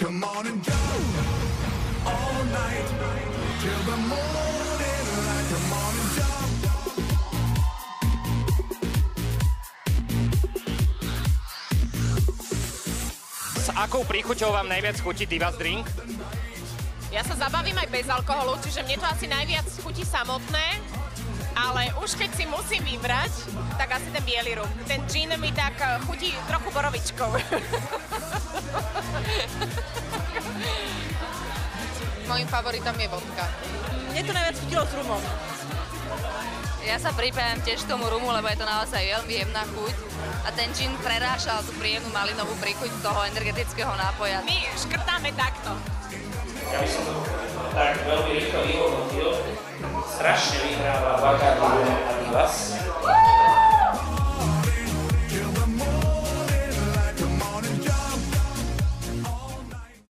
Come on and jump all night till the morning light. Come on and jump. S akou príchuťou vám najviac chutí Divas Drink? Ja sa zabavím aj bez alkoholu, čiže mne to asi najviac chutí samotné, ale už keď si musím vybrať, tak asi ten biely rum. Ten gin mi tak chutí trochu borovičkou. Mojím favoritom je vodka. Mne to najviac chutilo s rumom. Ja sa pripájam tiež k tomu rumu, lebo je to naozaj veľmi jemná chuť. A ten gin prerášal tú príjemnú malinovú príchuť toho energetického nápoja. My škrtáme takto. Ja by som to tak veľmi rýchlo vyhodnotil. Strašne vyhráva Bacardi a Divas.